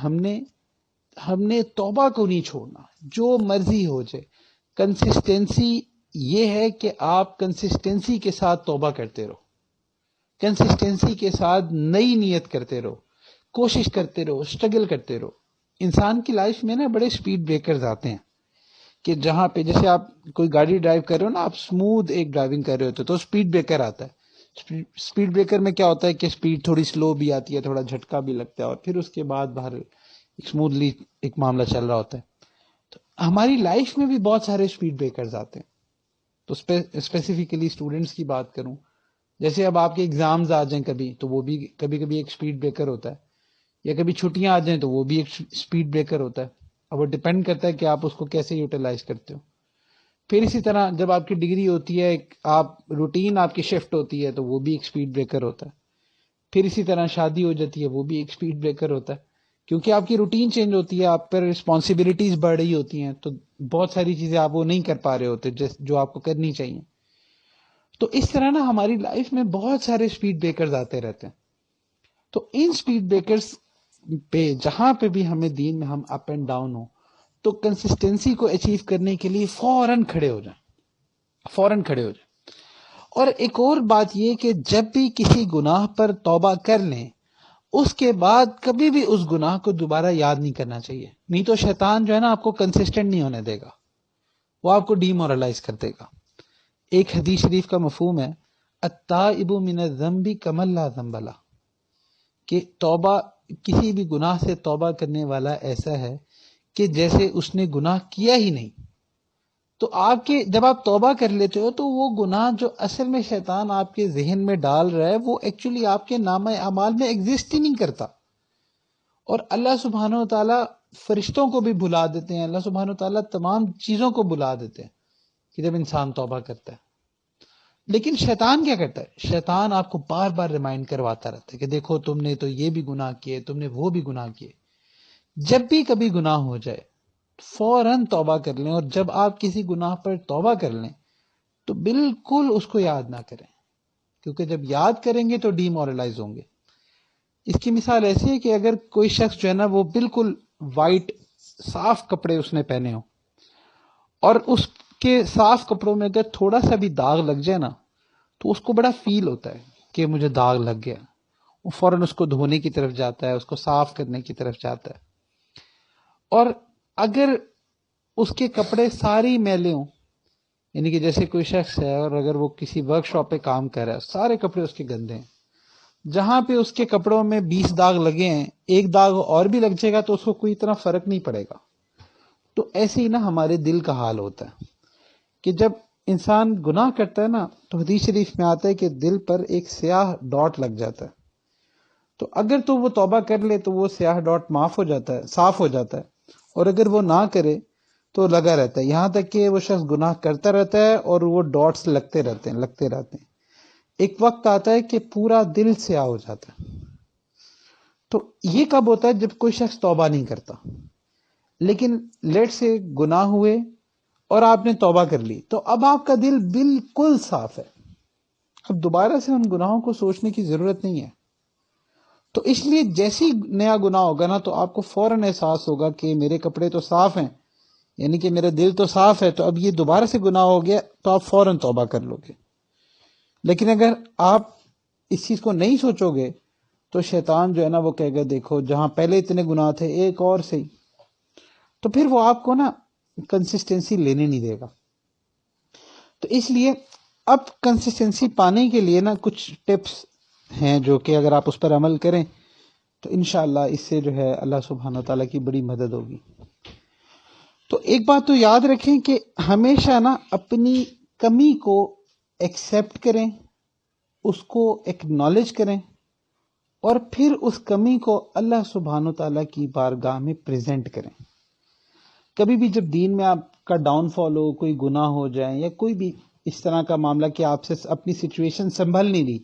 ہم نے توبہ کو نہیں چھوڑنا، جو مرضی ہو جائے۔ کنسسٹنسی یہ ہے کہ آپ کنسسٹنسی کے ساتھ توبہ کرتے رہو، کنسسٹنسی کے ساتھ نئی نیت کرتے رہو، کوشش کرتے رہو، سٹرگل کرتے رہو۔ انسان کی لائف میں نا بڑے سپیڈ بریکرز آتے ہیں کہ جہاں پہ جیسے آپ کوئی گاڑی ڈرائیو کر رہے ہو نا، آپ سموتھ ایک ڈرائیونگ کر رہے ہوتے تو سپیڈ بریکر آتا ہے۔ سپیڈ بریکر میں کیا ہوتا ہے کہ سپیڈ تھوڑی سلو بھی آتی ہے، تھوڑا جھٹکا بھی لگتا ہے، اور پھر اس کے بعد باہر اسموتھلی ایک معاملہ چل رہا ہوتا ہے۔ تو ہماری لائف میں بھی بہت سارے سپیڈ بریکرز آتے ہیں۔ تو اسپیسیفکلی اسٹوڈنٹس کی بات کروں، جیسے اب آپ کے ایگزامز آ جائیں کبھی تو وہ بھی کبھی ایک سپیڈ بریکر ہوتا ہے، یا کبھی چھٹیاں آ جائیں تو وہ بھی ایک سپیڈ بریکر ہوتا ہے۔ اب وہ ڈیپینڈ کرتا ہے کہ آپ اس کو کیسے یوٹیلائز کرتے ہو۔ پھر اسی طرح جب آپ کی ڈگری ہوتی ہے، آپ روٹین آپ کی شفٹ ہوتی ہے تو وہ بھی ایک سپیڈ بریکر ہوتا ہے۔ پھر اسی طرح شادی ہو جاتی ہے، وہ بھی ایک سپیڈ بریکر ہوتا ہے، کیونکہ آپ کی روٹین چینج ہوتی ہے، آپ پر رسپانسبلٹیز بڑھ رہی ہوتی ہیں، تو بہت ساری چیزیں آپ وہ نہیں کر پا رہے ہوتے جو آپ کو کرنی چاہیے۔ تو اس طرح نا ہماری لائف میں بہت سارے سپیڈ بریکرز آتے رہتے ہیں۔ تو ان سپیڈ بریکرز پہ جہاں پہ بھی ہمیں دین میں ہم اپ اینڈ ڈاؤن ہو تو کنسسٹنسی کو اچیو کرنے کے لیے فوراً کھڑے ہو جائیں، فوراً کھڑے ہو جائیں۔ اور ایک اور بات یہ کہ جب بھی کسی گناہ پر توبہ کر لیں، اس کے بعد کبھی بھی اس گناہ کو دوبارہ یاد نہیں کرنا چاہیے، نہیں تو شیطان جو ہے نا آپ کو کنسسٹنٹ نہیں ہونے دے گا، وہ آپ کو ڈی مورلائز کر دے گا۔ ایک حدیث شریف کا مفہوم ہے التائب من الذنب کمن لا ذنب لہ، کہ توبہ کسی بھی گناہ سے توبہ کرنے والا ایسا ہے کہ جیسے اس نے گناہ کیا ہی نہیں۔ تو جب آپ توبہ کر لیتے ہو تو وہ گناہ جو اصل میں شیطان آپ کے ذہن میں ڈال رہا ہے وہ ایکچولی آپ کے نامہ اعمال میں ایگزسٹ ہی نہیں کرتا۔ اور اللہ سبحانہ و تعالیٰ فرشتوں کو بھی بھلا دیتے ہیں، اللہ سبحانہ و تعالیٰ تمام چیزوں کو بھلا دیتے ہیں کہ جب انسان توبہ کرتا ہے۔ لیکن شیطان کیا کرتا ہے؟ شیطان آپ کو بار بار ریمائنڈ کرواتا رہتا ہے کہ دیکھو تم نے تو یہ بھی گناہ کیے، تم نے وہ بھی گناہ کیے۔ جب بھی کبھی گناہ ہو جائے فوراً توبہ کر لیں، اور جب آپ کسی گناہ پر توبہ کر لیں تو بالکل اس کو یاد نہ کریں، کیونکہ جب یاد کریں گے تو ڈی مورلائز ہوں گے۔ اس کی مثال ایسی ہے کہ اگر کوئی شخص جو ہے نا وہ بالکل وائٹ صاف کپڑے اس نے پہنے ہوں، اور اس کے صاف کپڑوں میں اگر تھوڑا سا بھی داغ لگ جائے نا تو اس کو بڑا فیل ہوتا ہے کہ مجھے داغ لگ گیا، وہ فوراً اس کو دھونے کی طرف جاتا ہے، اس کو صاف کرنے کی طرف جاتا ہے۔ اور اگر اس کے کپڑے ساری میلے ہوں، یعنی کہ جیسے کوئی شخص ہے اور اگر وہ کسی ورک شاپ پہ کام کر رہا ہے، سارے کپڑے اس کے گندے ہیں، جہاں پہ اس کے کپڑوں میں 20 داغ لگے ہیں، ایک داغ اور بھی لگ جائے گا تو اس کو کوئی اتنا فرق نہیں پڑے گا۔ تو ایسے ہی نا ہمارے دل کا حال ہوتا ہے کہ جب انسان گناہ کرتا ہے نا تو حدیث شریف میں آتا ہے کہ دل پر ایک سیاہ ڈاٹ لگ جاتا ہے، تو اگر تو وہ توبہ کر لے تو وہ سیاہ ڈاٹ معاف ہو جاتا ہے، صاف ہو جاتا ہے، اور اگر وہ نہ کرے تو لگا رہتا ہے، یہاں تک کہ وہ شخص گناہ کرتا رہتا ہے اور وہ ڈاٹس لگتے رہتے ہیں۔ ایک وقت آتا ہے کہ پورا دل سیاہ ہو جاتا ہے۔ تو یہ کب ہوتا ہے؟ جب کوئی شخص توبہ نہیں کرتا، لیکن لیٹ سے گناہ ہوئے اور آپ نے توبہ کر لی تو اب آپ کا دل بالکل صاف ہے، اب دوبارہ سے ان گناہوں کو سوچنے کی ضرورت نہیں ہے۔ تو اس لیے جیسی نیا گناہ ہوگا نا تو آپ کو فوراً احساس ہوگا کہ میرے کپڑے تو صاف ہیں، یعنی کہ میرا دل تو صاف ہے، تو اب یہ دوبارہ سے گناہ ہو گیا تو آپ فوراً توبہ کر لو گے۔ لیکن اگر آپ اس چیز کو نہیں سوچو گے تو شیطان جو ہے نا وہ کہے گا دیکھو جہاں پہلے اتنے گناہ تھے ایک اور صحیح، تو پھر وہ آپ کو نا کنسسٹنسی لینے نہیں دے گا۔ تو اس لیے اب کنسسٹنسی پانے کے لیے نا کچھ ٹپس ہیں جو کہ اگر آپ اس پر عمل کریں تو انشاءاللہ اس سے جو ہے اللہ سبحانہ وتعالیٰ کی بڑی مدد ہوگی۔ تو ایک بات تو یاد رکھیں کہ ہمیشہ نا اپنی کمی کو ایکسیپٹ کریں، اس کو ایکنالج کریں، اور پھر اس کمی کو اللہ سبحانہ وتعالیٰ کی بارگاہ میں پریزنٹ کریں۔ کبھی بھی جب دین میں آپ کا ڈاؤن فال ہو، کوئی گناہ ہو جائے یا کوئی بھی اس طرح کا معاملہ کہ آپ سے اپنی سچویشن سنبھل نہیں رہی،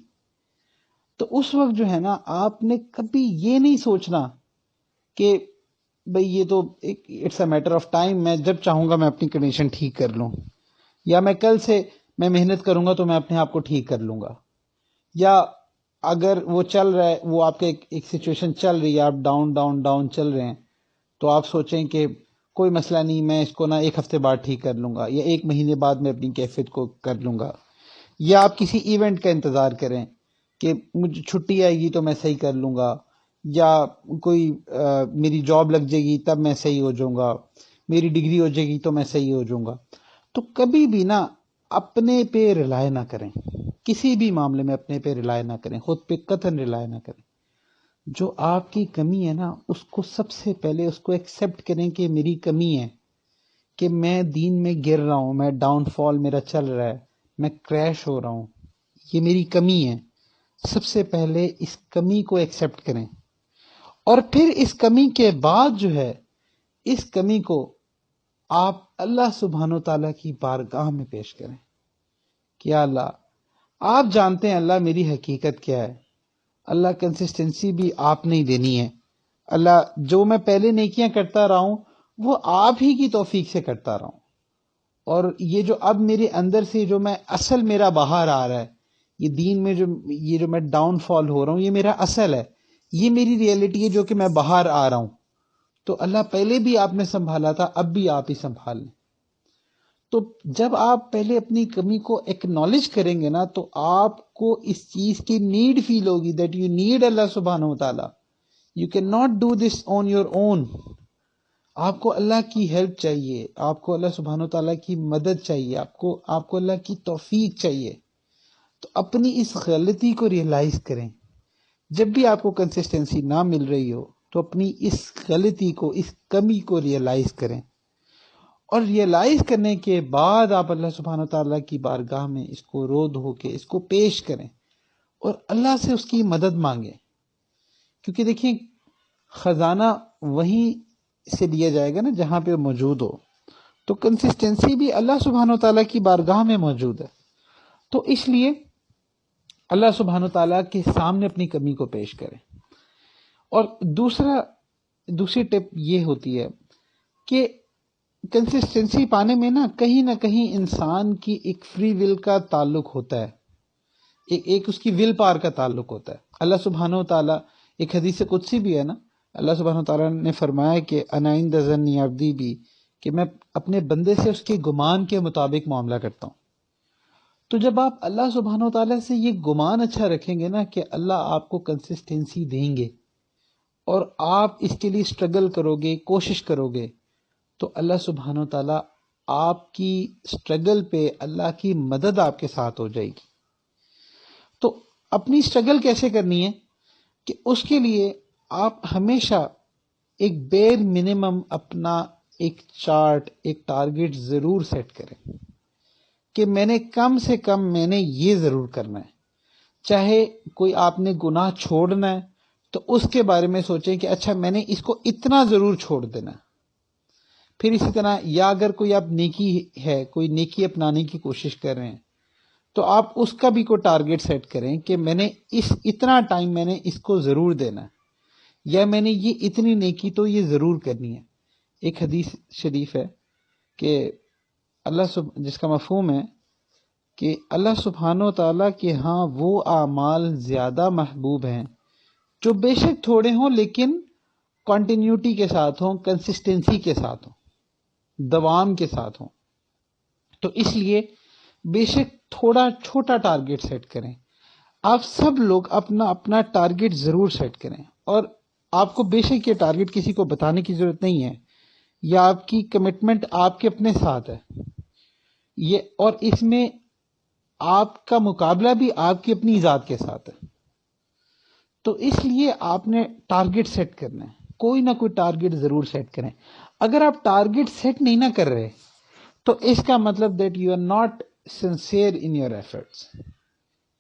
تو اس وقت جو ہے نا آپ نے کبھی یہ نہیں سوچنا کہ بھئی یہ تو it's a matter of time, میں جب چاہوں گا میں اپنی کنڈیشن ٹھیک کر لوں، یا میں کل سے میں محنت کروں گا تو میں اپنے آپ کو ٹھیک کر لوں گا، یا اگر وہ چل رہا ہے، وہ آپ کے ایک سچویشن چل رہی ہے، آپ ڈاؤن ڈاؤن ڈاؤن چل رہے ہیں، تو آپ سوچیں کہ کوئی مسئلہ نہیں، میں اس کو نا ایک ہفتے بعد ٹھیک کر لوں گا، یا ایک مہینے بعد میں اپنی کیفیت کو کر لوں گا، یا آپ کسی ایونٹ کا انتظار کریں کہ مجھے چھٹی آئے گی تو میں صحیح کر لوں گا، یا کوئی میری جاب لگ جائے گی تب میں صحیح ہو جاؤں گا، میری ڈگری ہو جائے گی تو میں صحیح ہو جاؤں گا۔ تو کبھی بھی نا اپنے پہ رلائے نہ کریں، کسی بھی معاملے میں اپنے پہ رلائے نہ کریں، خود پہ قطعاً رلائے نہ کریں۔ جو آپ کی کمی ہے نا اس کو سب سے پہلے اس کو ایکسیپٹ کریں کہ میری کمی ہے، کہ میں دین میں گر رہا ہوں، میں ڈاؤن فال میرا چل رہا ہے، میں کریش ہو رہا ہوں، یہ میری کمی ہے۔ سب سے پہلے اس کمی کو ایکسیپٹ کریں، اور پھر اس کمی کے بعد جو ہے اس کمی کو آپ اللہ سبحانہ و تعالیٰ کی بارگاہ میں پیش کریں کہ یا اللہ آپ جانتے ہیں اللہ میری حقیقت کیا ہے، اللہ کنسسٹنسی بھی آپ نے ہی دینی ہے، اللہ جو میں پہلے نیکیاں کرتا رہا ہوں وہ آپ ہی کی توفیق سے کرتا رہا ہوں، اور یہ جو اب میرے اندر سے جو میں اصل میرا باہر آ رہا ہے، یہ دین میں جو میں ڈاؤن فال ہو رہا ہوں، یہ میرا اصل ہے، یہ میری ریئلٹی ہے جو کہ میں باہر آ رہا ہوں، تو اللہ پہلے بھی آپ نے سنبھالا تھا، اب بھی آپ ہی سنبھال لیں۔ تو جب آپ پہلے اپنی کمی کو ایکنالج کریں گے نا تو آپ کو اس چیز کی نیڈ فیل ہوگی دیٹ یو نیڈ اللہ سبحانہ و تعالیٰ، you can not do this on your own, آپ کو اللہ کی ہیلپ چاہیے، آپ کو اللہ سبحانہ و تعالیٰ کی مدد چاہیے، آپ کو اللہ کی توفیق چاہیے۔ تو اپنی اس غلطی کو ریئلائز کریں، جب بھی آپ کو کنسسٹنسی نہ مل رہی ہو تو اپنی اس غلطی کو، اس کمی کو ریئلائز کریں، اور ریئلائز کرنے کے بعد آپ اللہ سبحانہ تعالیٰ کی بارگاہ میں اس کو رو دھو کے اس کو پیش کریں اور اللہ سے اس کی مدد مانگیں، کیونکہ دیکھیں خزانہ وہیں سے لیا جائے گا نا جہاں پہ موجود ہو، تو کنسسٹنسی بھی اللہ سبحانہ تعالیٰ کی بارگاہ میں موجود ہے۔ تو اس لیے اللہ سبحانہ تعالیٰ کے سامنے اپنی کمی کو پیش کریں۔ اور دوسری ٹپ یہ ہوتی ہے کہ کنسسٹنسی پانے میں نہ کہیں انسان کی ایک فری ول کا تعلق ہوتا ہے، ایک اس کی ول پاور کا تعلق ہوتا ہے۔ اللہ سبحانہ و تعالیٰ ایک حدیث قدسی بھی ہے نا، اللہ سبحانہ تعالیٰ نے فرمایا کہ انا عند ظن عبدی بھی، کہ میں اپنے بندے سے اس کے گمان کے مطابق معاملہ کرتا ہوں۔ تو جب آپ اللہ سبحانہ تعالیٰ سے یہ گمان اچھا رکھیں گے نا کہ اللہ آپ کو کنسسٹنسی دیں گے اور آپ اس کے لیے اسٹرگل کرو گے، کوشش کرو گے، تو اللہ سبحانہ تعالیٰ آپ کی اسٹرگل پہ اللہ کی مدد آپ کے ساتھ ہو جائے گی۔ تو اپنی اسٹرگل کیسے کرنی ہے کہ اس کے لیے آپ ہمیشہ ایک بیر منیمم اپنا ایک چارٹ، ایک ٹارگٹ ضرور سیٹ کریں کہ میں نے کم سے کم میں نے یہ ضرور کرنا ہے۔ چاہے کوئی آپ نے گناہ چھوڑنا ہے تو اس کے بارے میں سوچیں کہ اچھا میں نے اس کو اتنا ضرور چھوڑ دینا ہے۔ پھر اسی طرح یا اگر کوئی آپ نیکی ہے، کوئی نیکی اپنانے کی کوشش کر رہے ہیں تو آپ اس کا بھی کوئی ٹارگٹ سیٹ کریں کہ میں نے اتنا ٹائم میں نے اس کو ضرور دینا ہے، یا میں نے یہ اتنی نیکی تو یہ ضرور کرنی ہے۔ ایک حدیث شریف ہے کہ جس کا مفہوم ہے کہ اللہ سبحانہ تعالیٰ کے ہاں وہ اعمال زیادہ محبوب ہیں جو بے شک تھوڑے ہوں لیکن کنٹینیوٹی کے ساتھ ہوں، کنسسٹنسی کے ساتھ ہوں، دوام کے ساتھ ہوں۔ تو اس لیے بے شک تھوڑا چھوٹا ٹارگٹ سیٹ کریں۔ آپ سب لوگ اپنا اپنا ٹارگٹ ضرور سیٹ کریں، اور آپ کو بے شک یہ ٹارگٹ کسی کو بتانے کی ضرورت نہیں ہے، یا آپ کی کمٹمنٹ آپ کے اپنے ساتھ ہے یہ، اور اس میں آپ کا مقابلہ بھی آپ کی اپنی ذات کے ساتھ ہے۔ تو اس لیے آپ نے ٹارگٹ سیٹ کرنا ہے، کوئی نہ کوئی ٹارگٹ ضرور سیٹ کریں۔ اگر آپ ٹارگٹ سیٹ نہیں نہ کر رہے تو اس کا مطلب that you are not sincere in your efforts.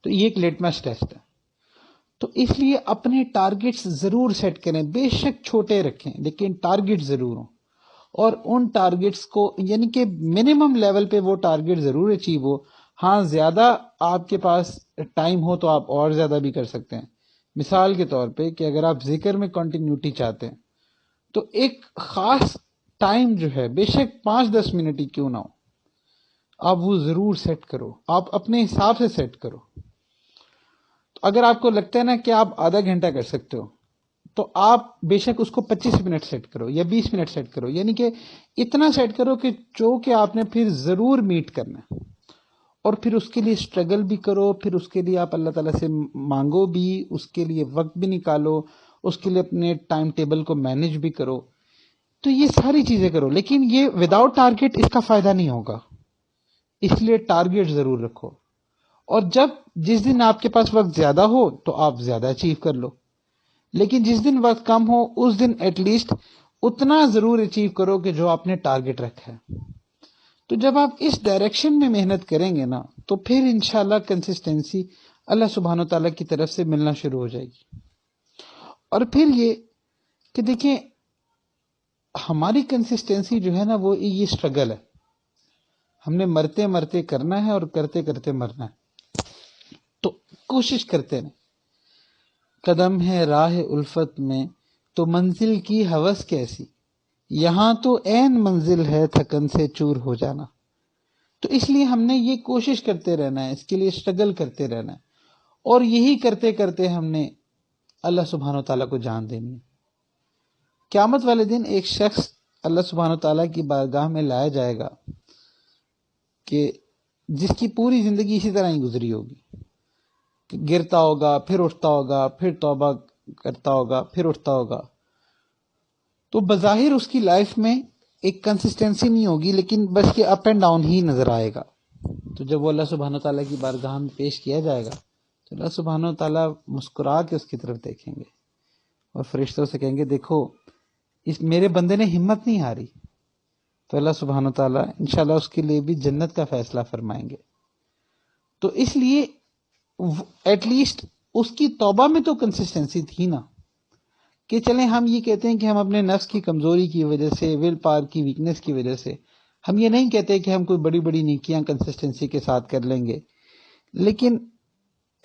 تو یہ ایک لیٹمس ٹیسٹ ہے۔ تو اس لیے اپنے ٹارگٹس ضرور سیٹ کریں، بے شک چھوٹے رکھیں لیکن ٹارگٹ ضرور ہوں، اور ان ٹارگٹس کو یعنی کہ منیمم لیول پہ وہ ٹارگٹ ضرور اچیو ہو۔ ہاں زیادہ آپ کے پاس ٹائم ہو تو آپ اور زیادہ بھی کر سکتے ہیں۔ مثال کے طور پہ کہ اگر آپ ذکر میں کنٹینیوٹی چاہتے ہیں تو ایک خاص ٹائم جو ہے، بے شک 5-10 منٹ ہی کیوں نہ ہو، آپ وہ ضرور سیٹ کرو، آپ اپنے حساب سے سیٹ کرو۔ تو اگر آپ کو لگتا ہے نا کہ آپ آدھا گھنٹہ کر سکتے ہو تو آپ بے شک اس کو 25 منٹ سیٹ کرو یا 20 منٹ سیٹ کرو، یعنی کہ اتنا سیٹ کرو کہ جو کہ آپ نے پھر ضرور میٹ کرنا ہے، اور پھر اس کے لیے اسٹرگل بھی کرو، پھر اس کے لیے آپ اللہ تعالیٰ سے مانگو بھی، اس کے لیے وقت بھی نکالو، اس کے لیے اپنے ٹائم ٹیبل کو مینج بھی کرو۔ تو یہ ساری چیزیں کرو، لیکن یہ وداؤٹ ٹارگٹ اس کا فائدہ نہیں ہوگا، اس لیے ٹارگٹ ضرور رکھو۔ اور جس دن آپ کے پاس وقت زیادہ ہو تو آپ زیادہ اچیو کر لو، لیکن جس دن وقت کم ہو اس دن ایٹ لیسٹ اتنا ضرور اچیو کرو کہ جو آپ نے ٹارگٹ رکھا ہے۔ تو جب آپ اس ڈائریکشن میں محنت کریں گے نا تو پھر انشاءاللہ کنسسٹنسی اللہ سبحانہ تعالیٰ کی طرف سے ملنا شروع ہو جائے گی۔ اور پھر یہ کہ دیکھیں ہماری کنسسٹنسی جو ہے نا وہ یہ اسٹرگل ہے، ہم نے مرتے مرتے کرنا ہے اور کرتے کرتے مرنا ہے۔ تو کوشش کرتے رہیں، قدم ہے راہ الفت میں تو منزل کی ہوس کیسی، یہاں تو عین منزل ہے تھکن سے چور ہو جانا۔ تو اس لیے ہم نے یہ کوشش کرتے رہنا ہے، اس کے لیے اسٹرگل کرتے رہنا ہے، اور یہی کرتے کرتے ہم نے اللہ سبحانہ تعالیٰ کو جان دینی ہے۔ قیامت والے دن ایک شخص اللہ سبحانہ تعالیٰ کی بارگاہ میں لایا جائے گا کہ جس کی پوری زندگی اسی طرح ہی گزری ہوگی، کہ گرتا ہوگا، پھر اٹھتا ہوگا، پھر توبہ کرتا ہوگا، پھر اٹھتا ہوگا۔ تو بظاہر اس کی لائف میں ایک کنسسٹنسی نہیں ہوگی، لیکن بس یہ اپ اینڈ ڈاؤن ہی نظر آئے گا۔ تو جب وہ اللہ سبحانہ تعالیٰ کی بارگاہ میں پیش کیا جائے گا تو اللہ سبحانہ تعالیٰ مسکرا کے اس کی طرف دیکھیں گے اور فرشتوں سے کہیں گے دیکھو اس میرے بندے نے ہمت نہیں ہاری۔ تو اللہ سبحانہ تعالیٰ انشاءاللہ اس کے لیے بھی جنت کا فیصلہ فرمائیں گے۔ تو اس لیے ایٹ لیسٹ اس کی توبہ میں تو کنسسٹنسی تھی نا، کہ چلیں ہم یہ کہتے ہیں کہ ہم اپنے نفس کی کمزوری کی وجہ سے، ول پاور کی ویکنس کی وجہ سے ہم یہ نہیں کہتے کہ ہم کوئی بڑی بڑی نیکیاں کنسسٹنسی کے ساتھ کر لیں گے، لیکن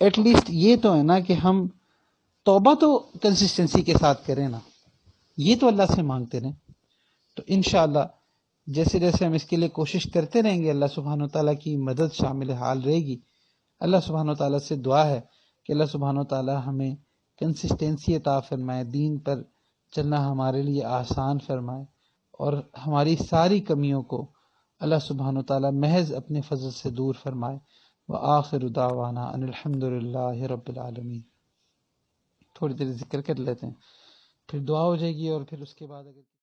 ایٹ لیسٹ یہ تو ہے نا کہ ہم توبہ تو کنسسٹنسی کے ساتھ کریں نا، یہ تو اللہ سے مانگتے رہیں۔ تو انشاءاللہ جیسے جیسے ہم اس کے لیے کوشش کرتے رہیں گے اللہ سبحانہ تعالیٰ کی مدد شامل حال رہے گی۔ اللہ سبحانہ تعالیٰ سے دعا ہے کہ اللہ سبحانہ تعالیٰ ہمیں کنسسٹنسی عطا فرمائے، دین پر چلنا ہمارے لیے آسان فرمائے، اور ہماری ساری کمیوں کو اللہ سبحانہ و تعالیٰ محض اپنے فضل سے دور فرمائے۔ وآخر دعوانا ان الحمد للہ رب العالمین۔ تھوڑی دیر ذکر کر لیتے ہیں، پھر دعا ہو جائے گی، اور پھر اس کے بعد اگر